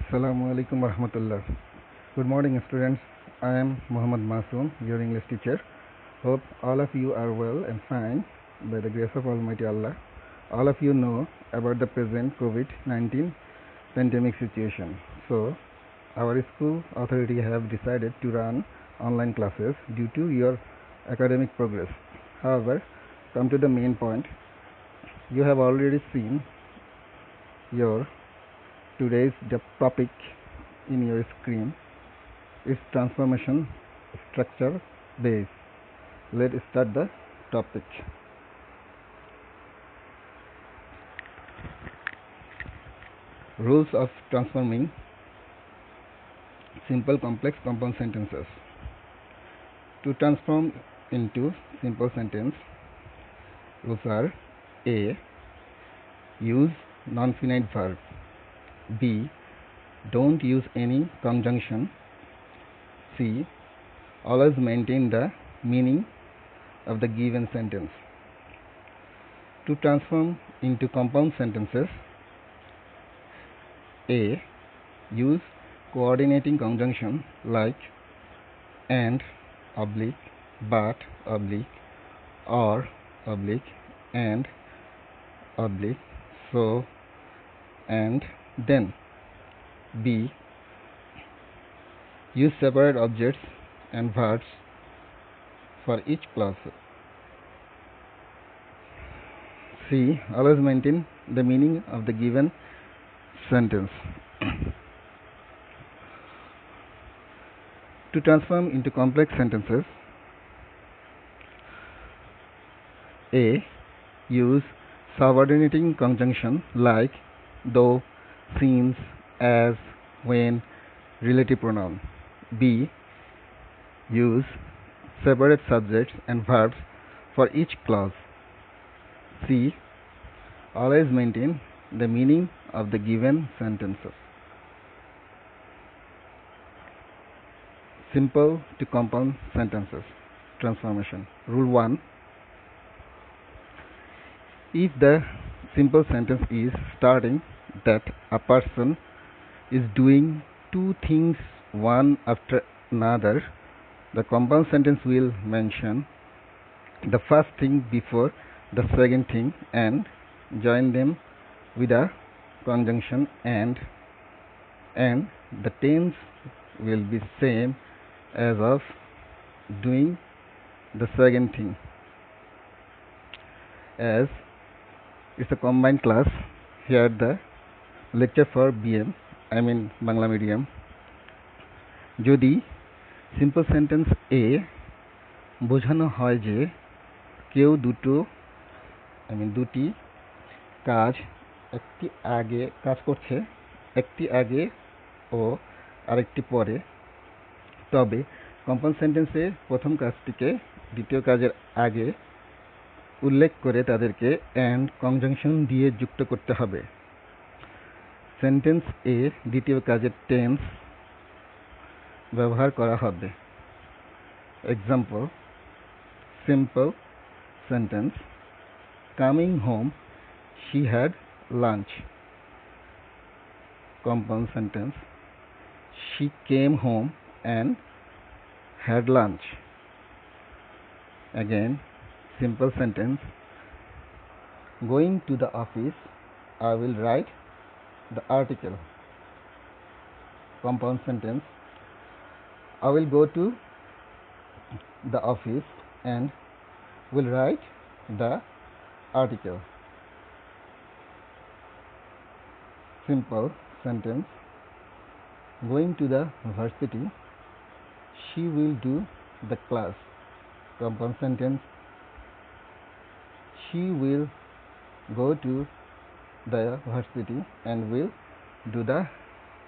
Assalamu alaikum warahmatullah. Good morning, students. I am Muhammad Masoom, your English teacher. Hope all of you are well and fine by the grace of Almighty Allah. All of you know about the present COVID-19 pandemic situation. So, our school authority have decided to run online classes due to your academic progress. However, come to the main point. You have already seen your today's topic in your screen is transformation structure base. Let's start the topic. Rules of transforming simple complex compound sentences. To transform into simple sentence, rules are: A. Use non-finite verb. B. Don't use any conjunction. C. Always maintain the meaning of the given sentence. To transform into compound sentences, A. Use coordinating conjunction like and, oblique, but, oblique, or, oblique, and, oblique, so, and, then. B. Use separate objects and verbs for each clause. C. Always maintain the meaning of the given sentence. To transform into complex sentences, A. Use subordinating conjunction like though, since, as, when, relative pronoun. B. Use separate subjects and verbs for each clause. C. Always maintain the meaning of the given sentences. Simple to compound sentences transformation. Rule 1. If the simple sentence is starting that a person is doing two things one after another, the compound sentence will mention the first thing before the second thing and join them with a conjunction and the tense will be same as of doing the second thing. As it's a combined class, here the lecture for BM, I mean Bangla medium. যদি simple sentence এ বোঝানো হয় যে কেউ দুটি কাজ করছে, একটি আগে ও আরেকটি পরে, তবে কম্পাউন্ড সেন্টেন্সে প্রথম কাজটিকে দ্বিতীয় কাজের আগে উল্লেখ করে তাদেরকে অ্যান্ড কনজাংশন দিয়ে যুক্ত করতে হবে। সেন্টেন্স এ দ্বিতীয় কাজের টেন্স ব্যবহার করা হবে। Example: simple sentence coming home she had lunch. Compound sentence she came home and had lunch. Again, simple sentence going to the office I will write the article. Compound sentence I will go to the office and will write the article. Simple sentence going to the varsity she will do the class. Compound sentence she will go to the varsity and will do the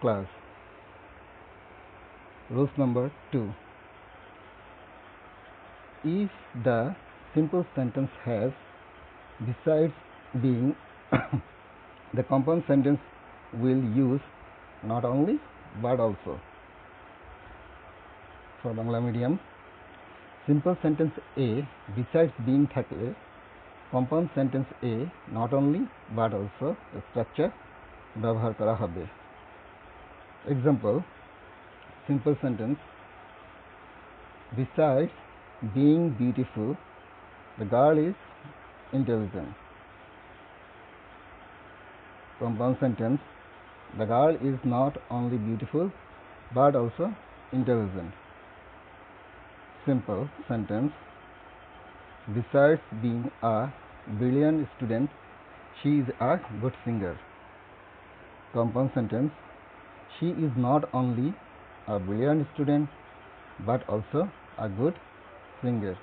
class. Rules number 2. If the simple sentence has, besides being, the compound sentence will use not only but also. For Bangla medium, simple sentence A besides being থাকলে compound sentence A not only but also structure ব্যবহার করা হবে। Example, simple sentence. Besides being beautiful, the girl is intelligent. Compound sentence. The girl is not only beautiful but also intelligent. Simple sentence. Besides being a brilliant student, she is a good singer. Compound sentence. She is not only a brilliant student but also a good singer.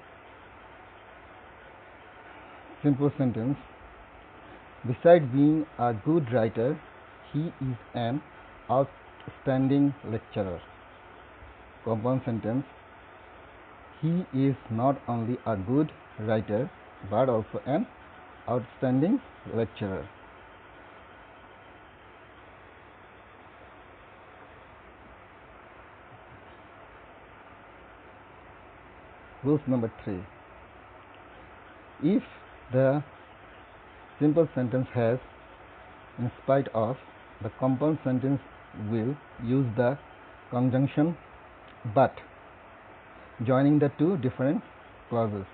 Simple sentence. Besides being a good writer, he is an outstanding lecturer. Compound sentence. He is not only a good writer but also an outstanding lecturer. Rules number 3. If the simple sentence has in spite of, the compound sentence will use the conjunction but, joining the two different clauses.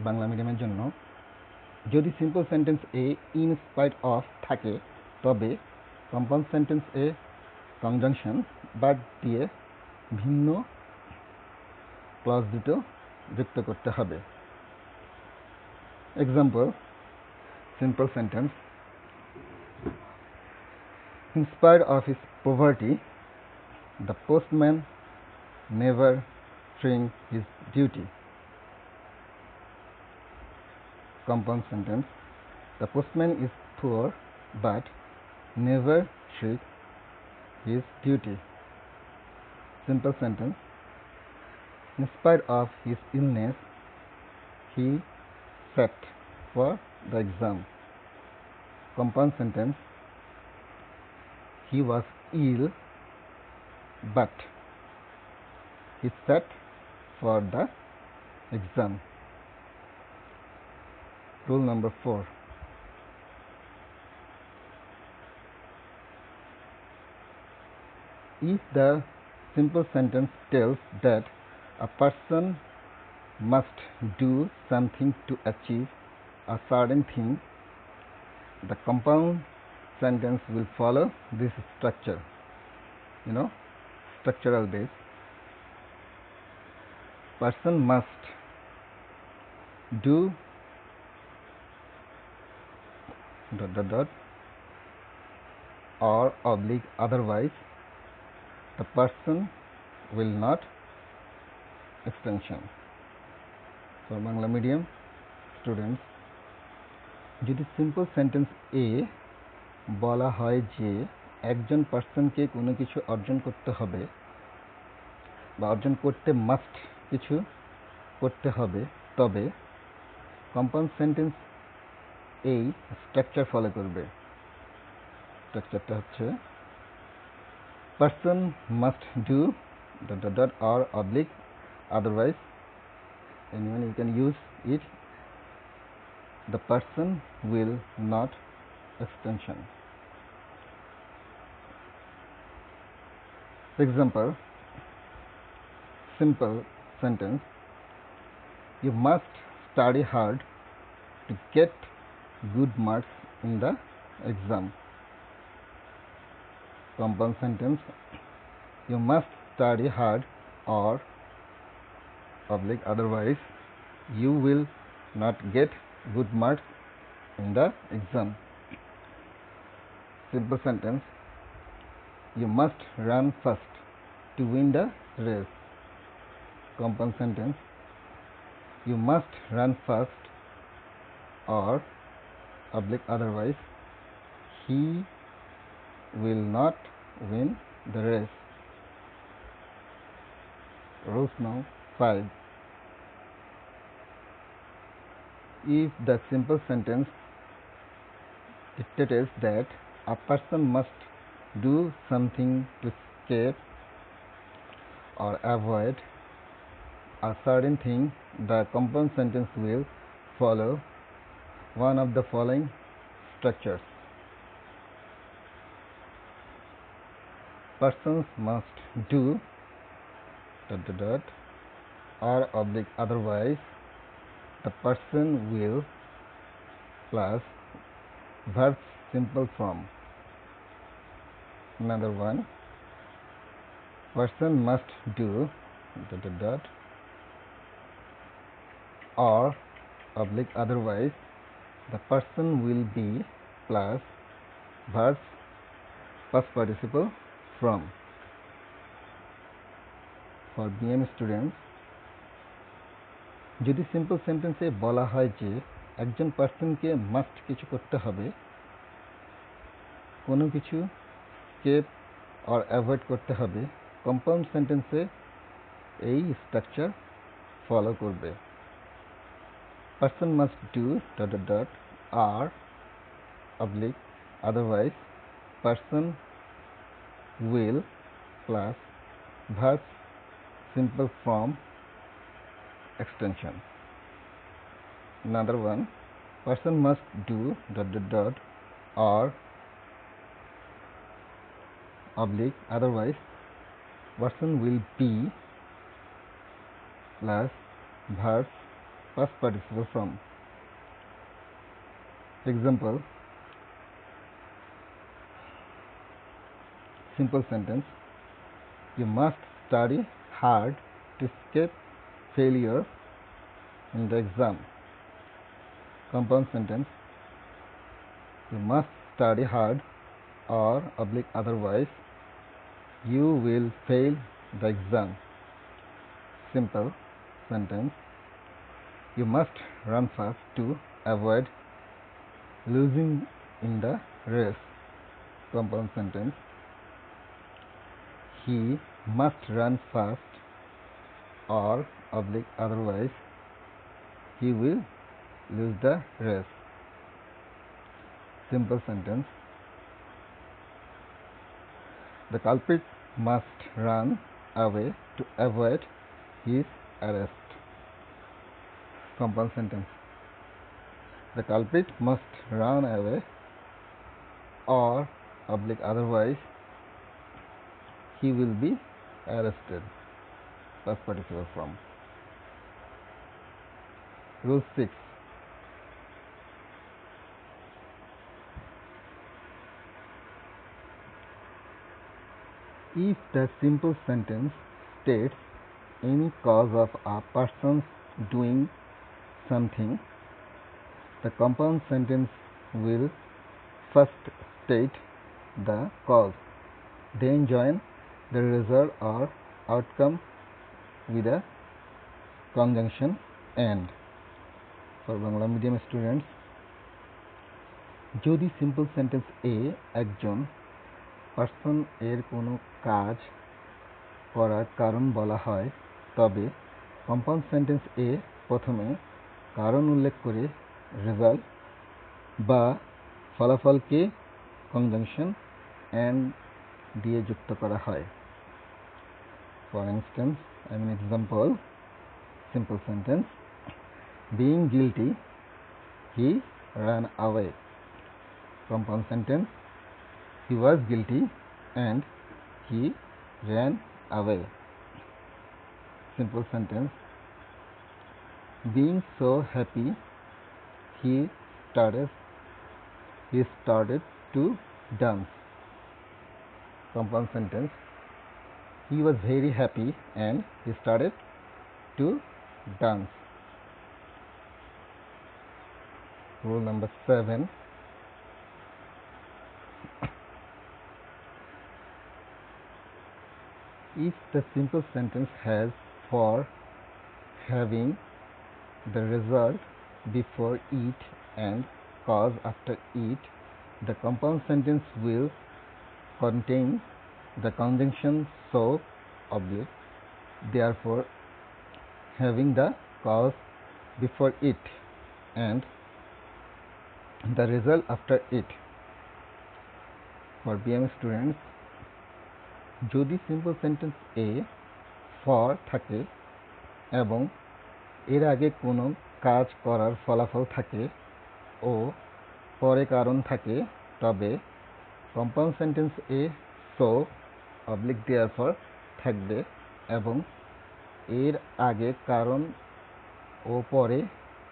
Bangla মিডিয়ামের জন্য যদি simple sentence A in spite of থাকে তবে compound sentence a conjunction but দিয়ে ভিন্ন clause দুটো যুক্ত করতে হবে। Example, simple sentence. In spite of his poverty, the postman never shirked his duty. Compound sentence. The postman is poor but never shirked his duty. Simple sentence. In spite of his illness, he sat for the exam. Compound sentence. He was ill but he sat for the exam. Rule number 4. If the simple sentence tells that a person must do something to achieve a certain thing, the compound sentence will follow this structure, structural base. Person must do ... or oblique otherwise the person will not extension. For Bangla medium students, যদি simple sentence এ বলা হয় যে একজন পার্সনকে কোনো কিছু অর্জন করতে হবে বা অর্জন করতে মাস্ট কিছু করতে হবে, তবে কম্পাউন্ড সেন্টেন্স এই স্ট্রাকচার ফলো করবে। স্ট্রাকচারটা হচ্ছে person must do ... or oblique otherwise, anyone you can use it, the person will not extension. Example, simple sentence. You must study hard to get good marks in the exam. Compound sentence. You must study hard or oblique otherwise you will not get good marks in the exam. Simple sentence. You must run fast to win the race. Compound sentence. You must run fast or oblique otherwise he will not win the race. Rules now 5. If the simple sentence dictates that a person must do something to escape or avoid a certain thing, the compound sentence will follow one of the following structures. persons must do or oblique otherwise the person will plus verb simple form. Another one, person must do or oblique otherwise the person will be plus verbs past participle from. For BM students, যদি simple সেন্টেন্সে বলা হয় যে একজন পার্সনকে must কিছু করতে হবে, কোনো কিছু স্কেপ আর অ্যাভয়েড করতে হবে, কম্পাউন্ড সেন্টেন্সে এই স্ট্রাকচার ফলো করবে। পার্সন মাস্ট ডু আর oblique otherwise person will plus verb simple form extension. Another one, person must do or oblique otherwise person will be plus verb past participle from. Example, simple sentence, you must study hard to escape failure in the exam. Compound sentence, you must study hard or oblique otherwise you will fail the exam. Simple sentence, you must run fast to avoid losing in the race. Compound sentence, he must run fast or oblique otherwise he will lose the race. Simple sentence, the culprit must run away to avoid his arrest. Compound sentence, the culprit must run away or oblique otherwise he will be arrested. Past participle form. Rule 6. If the simple sentence states any cause of a person's doing something, the compound sentence will first state the cause, then join the result or outcome with a conjunction and. For Bangla medium students, যদি simple sentence এ একজন person এর কোনো কাজ করার কারণ বলা হয়, তবে কম্পাউন্ড সেন্টেন্স এ প্রথমে কারণ উল্লেখ করে রেজাল্ট বা ফলাফলকে কনজাংশন অ্যান্ড দিয়ে যুক্ত করা হয়। For instance, example, simple sentence, being guilty he ran away. Compound sentence, he was guilty and he ran away. Simple sentence, being so happy he started to dance. Compound sentence, he was very happy and he started to dance. Rule number 7. If the simple sentence has for having the result before it and cause after it, the compound sentence will contain the conjunction so, oblique, therefore having the cause before it and the result after it. For BM students, যদি simple sentence A for থাকে এবং এর আগে কোনো কাজ করার ফলাফল থাকে ও পরে কারণ থাকে, তবে কম্পাউন্ড সেন্টেন্স এ সো, অবলিক therefore থাকবে এবং এর আগে কারণ ও পরে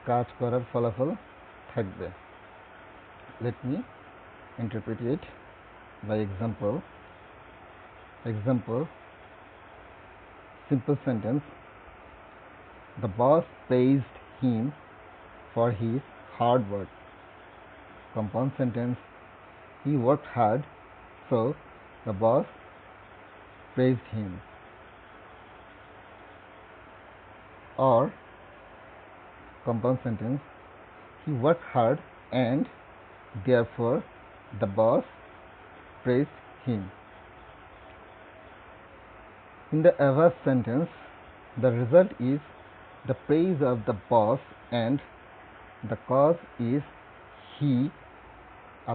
কাজ করার ফলাফল থাকবে। Let me interpret it by example. Simple sentence: the boss praised him for his hard work. Compound sentence: he worked hard, so the boss praised him. Or compound sentence: he worked hard and therefore the boss praised him. In the above sentence, the result is the praise of the boss and the cause is he,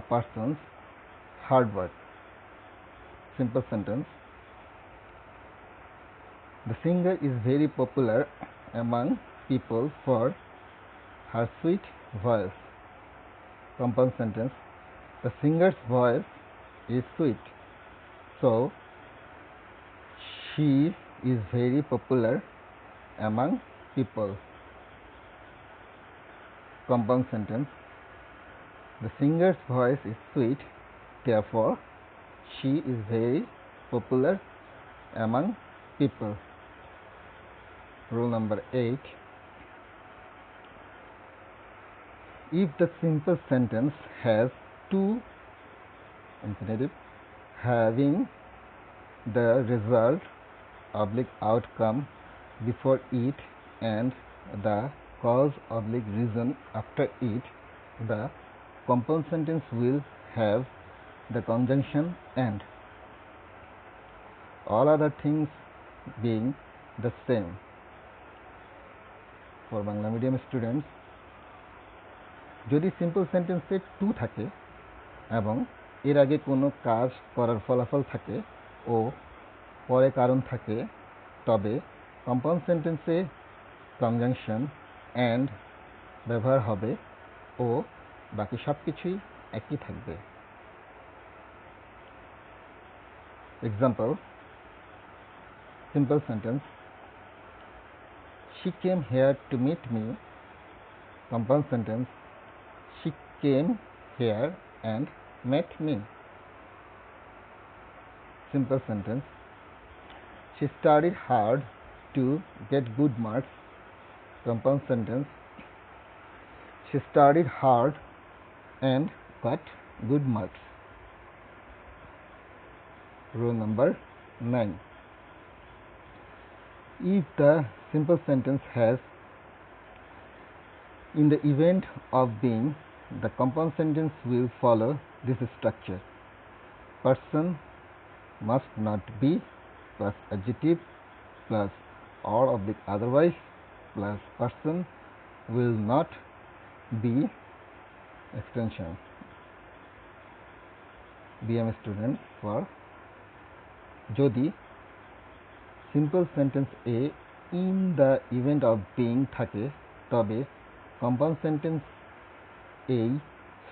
a person's hard work. Simple sentence: the singer is very popular among people for her sweet voice. Compound sentence: the singer's voice is sweet, so she is very popular among people. Compound sentence: the singer's voice is sweet, therefore she is very popular among people. Rule number 8. If the simple sentence has two infinitive having the result outcome before it and the cause reason after it, the compound sentence will have the conjunction and, all other things being the same. For Bangla medium students, যদি simple সেন্টেন্সে two থাকে এবং এর আগে কোনো কাজ করার ফলাফল থাকে ও পরে কারণ থাকে, তবে কম্পাউন্ড সেন্টেন্সে কনজাংশন অ্যান্ড ব্যবহার হবে ও বাকি সব কিছুই একই থাকবে। Example: simple sentence, she came here to meet me. Compound sentence, she came here and met me. Simple sentence, she studied hard to get good marks. Compound sentence, she studied hard and got good marks. Rule number 9. If the simple sentence has, in the event of being, the compound sentence will follow this structure: person must not be plus adjective plus or otherwise plus person will not be extension. BM students, for যদি simple sentence A in the event of being থাকে, তবে compound sentence এই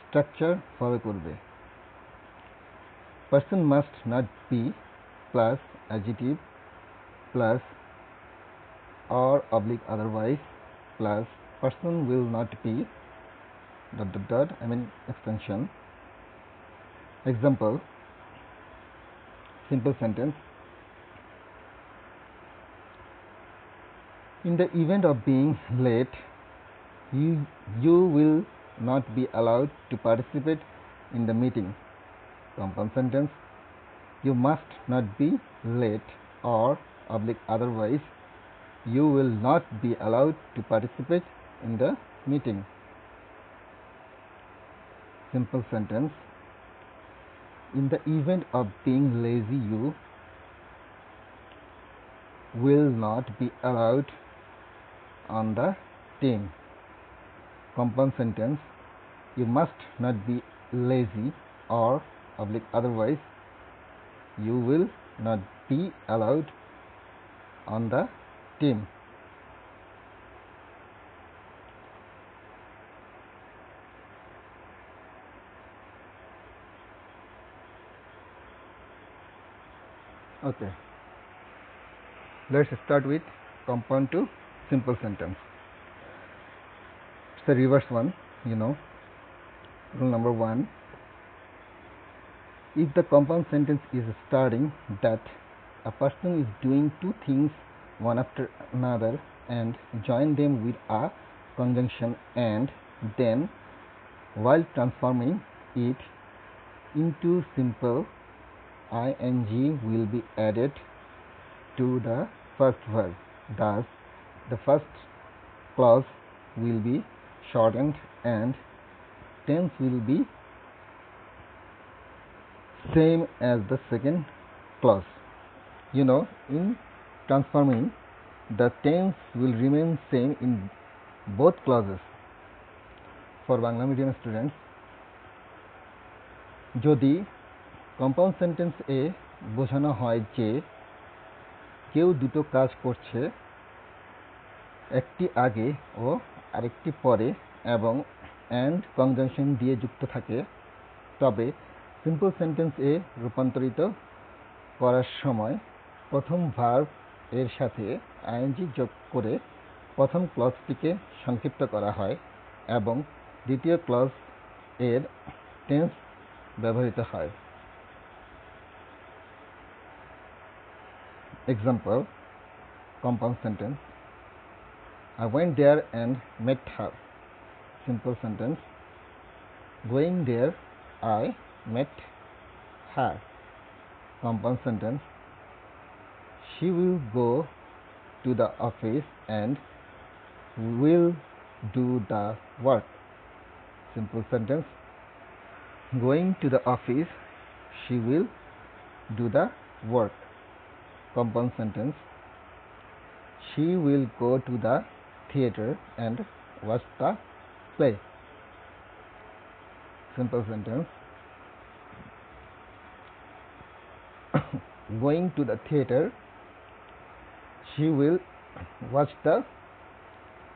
structure follow করবে: person must not be plus adjective plus or otherwise plus person will not be ... extension. Example: simple sentence, in the event of being late, you will not be allowed to participate in the meeting. Compound sentence, you must not be late or otherwise you will not be allowed to participate in the meeting. Simple sentence, in the event of being lazy, you will not be allowed on the team. Compound sentence, you must not be lazy or otherwise you will not be allowed on the team. Okay, let's start with compound to simple sentence. It's a reverse one, Rule number 1. If the compound sentence is starting that a person is doing two things one after another and join them with a conjunction and then while transforming it into simple, ing will be added to the first verb. Thus, the first clause will be shortened and tense will be same as the second clause. In transforming, the tense will remain same in both clauses. For Bangla medium students, যদি compound sentence এ বোঝানো হয় যে কেউ দুটো কাজ করছে, একটি আগে ও আরেকটি পরে এবং অ্যান্ড কনজাংশন দিয়ে যুক্ত থাকে, তবে সিম্পল সেন্টেন্স এ রূপান্তরিত করার সময় প্রথম ভার্ব এর সাথে আইএনজি যোগ করে প্রথম ক্লজটিকে সংক্ষিপ্ত করা হয় এবং দ্বিতীয় ক্লজ এর টেন্স ব্যবহৃত হয়। Example, compound sentence. I went there and met her. Simple sentence. Going there, I met her. Compound sentence. She will go to the office and will do the work. Simple sentence. Going to the office, she will do the work. Compound sentence. She will go to the theater and watch the play. Simple sentence. Going to the theater, she will watch the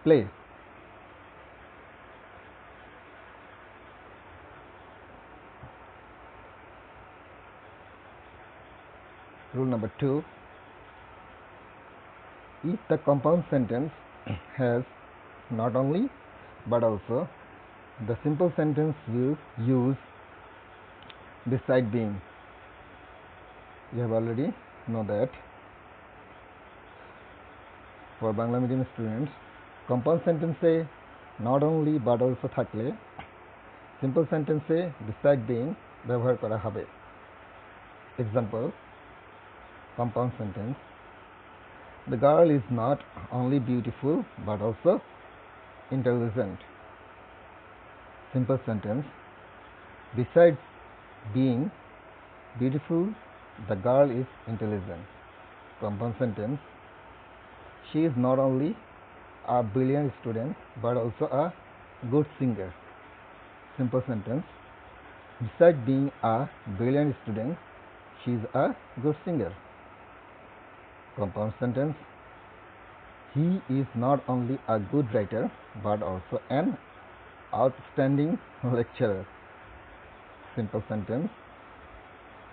play. Rule number 2. If the compound sentence has not only but also, the simple sentence will use beside being. You have already know that. For Bangla medium students, compound sentence A not only but also থাকলে simple sentence এ beside being ব্যবহার করা হবে। Example, compound sentence. The girl is not only beautiful but also intelligent. Simple sentence. Besides being beautiful, the girl is intelligent. Compound sentence. She is not only a brilliant student but also a good singer. Simple sentence. Besides being a brilliant student, she is a good singer. Compound sentence. He is not only a good writer but also an outstanding lecturer. Simple sentence.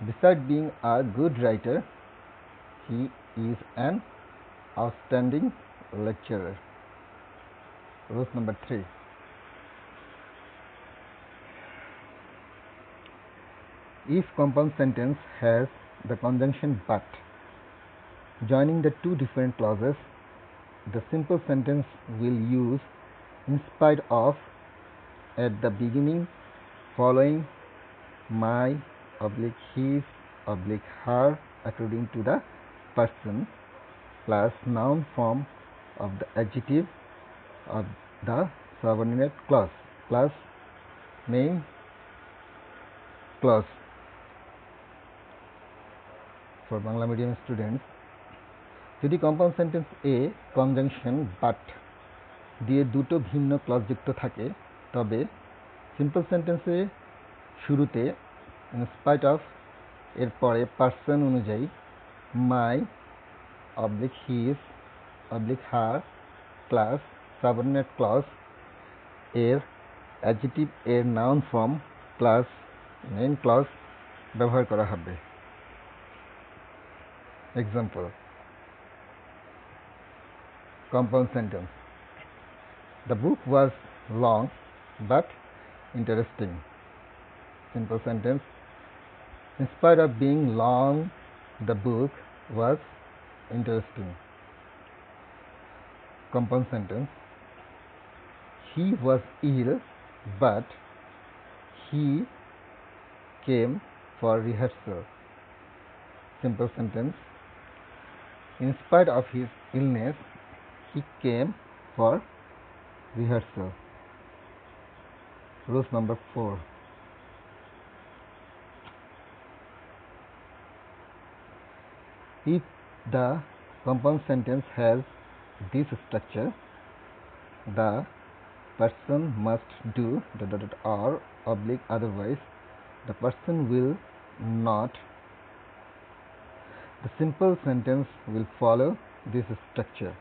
Besides being a good writer, he is an outstanding lecturer. Rule number 3. If compound sentence has the conjunction but joining the two different clauses, the simple sentence will use in spite of at the beginning following my /his /her according to the person plus noun form of the adjective of the subordinate clause plus main clause. For Bangla medium students, যদি compound sentence a conjunction but দিয়ে দুটো ভিন্ন clause যুক্ত থাকে, তবে simple সেন্টেন্সে শুরুতে in spite of এর পরে পার্সন অনুযায়ী my /his /her plus subordinate clause এর অ্যাডজেক্টিভ এর noun form plus main clause ব্যবহার করা হবে। Example. Compound sentence. The book was long but interesting. Simple sentence. In spite of being long, the book was interesting. Compound sentence. He was ill, but he came for rehearsal. Simple sentence. In spite of his illness, he came for rehearsal. Rules number 4. If the compound sentence has this structure, the person must do ... or otherwise the person will not. The simple sentence will follow this structure.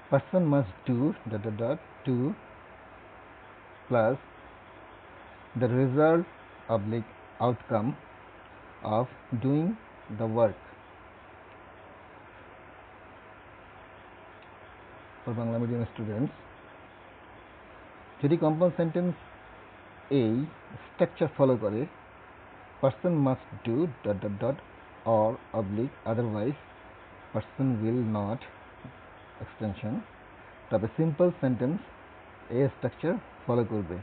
Person must do ... to plus the result outcome of doing the work. For Bangla medium students, যদি compound sentence এই structure follow করে, person must do ... or otherwise person will not extension, তবে simple sentence এই structure follow করবে,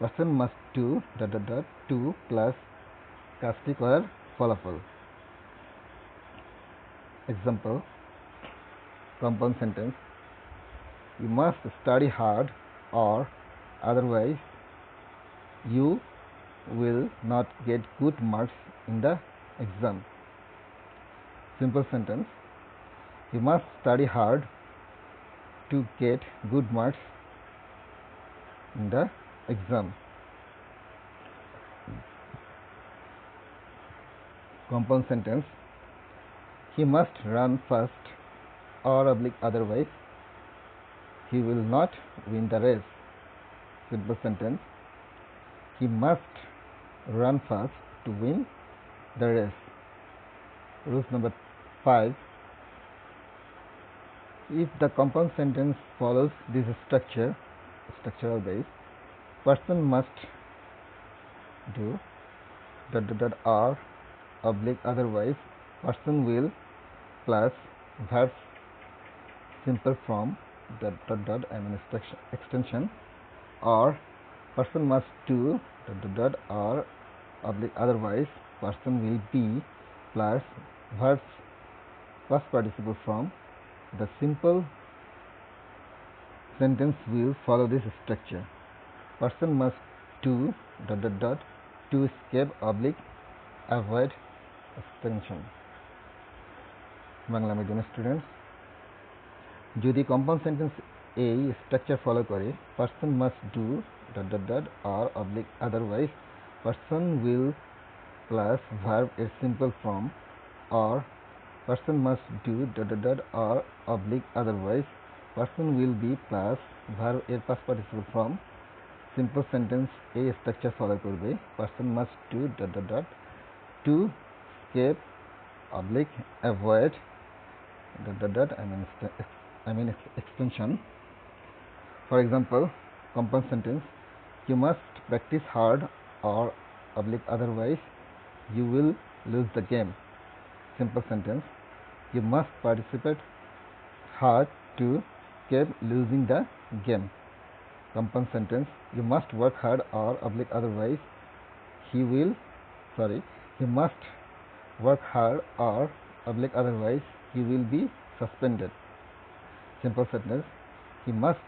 person must do ... to plus কাজটি করার ফলাফল. Example. Compound sentence. You must study hard or otherwise you will not get good marks in the exam. Simple sentence. You must study hard to get good marks in the exam. Compound sentence. He must run fast or otherwise he will not win the race. Simple sentence. He must run fast to win the race. Rules number 5. If the compound sentence follows this structural base, person must do ... or otherwise person will plus verbs simple form ... extension, or person must do ... or otherwise person will be plus verbs past participle form. The simple sentence will follow this structure. Person must do ... to escape avoid extension. Bangla medium students, যদি compound sentence এই structure follow করে, person must do ... or otherwise person will plus verb a simple form, or person must do ... or otherwise person will be plus verb এর past participle form. Simple sentence এই structure follow করবে. Person must do ... to escape avoid ... extension. For example, compound sentence. You must practice hard or otherwise you will lose the game. Simple sentence. You must participate hard to escape losing the game. Compound sentence. You must work hard or otherwise he must work hard or otherwise he will be suspended. Simple sentence. He must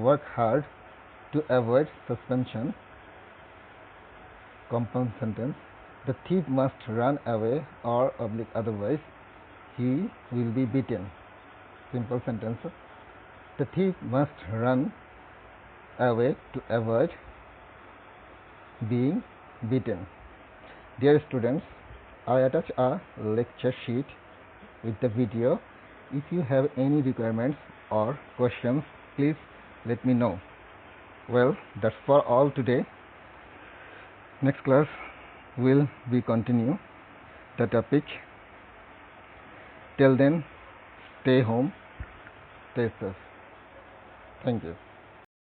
work hard to avoid suspension. Compound sentence. The thief must run away or otherwise he will be beaten. Simple sentence. The thief must run away to avoid being beaten. Dear students, I attach a lecture sheet with the video. If you have any requirements or questions, please let me know. Well, that's for all today. Next class will we continue the topic. Till then, stay home, stay safe. Thank you.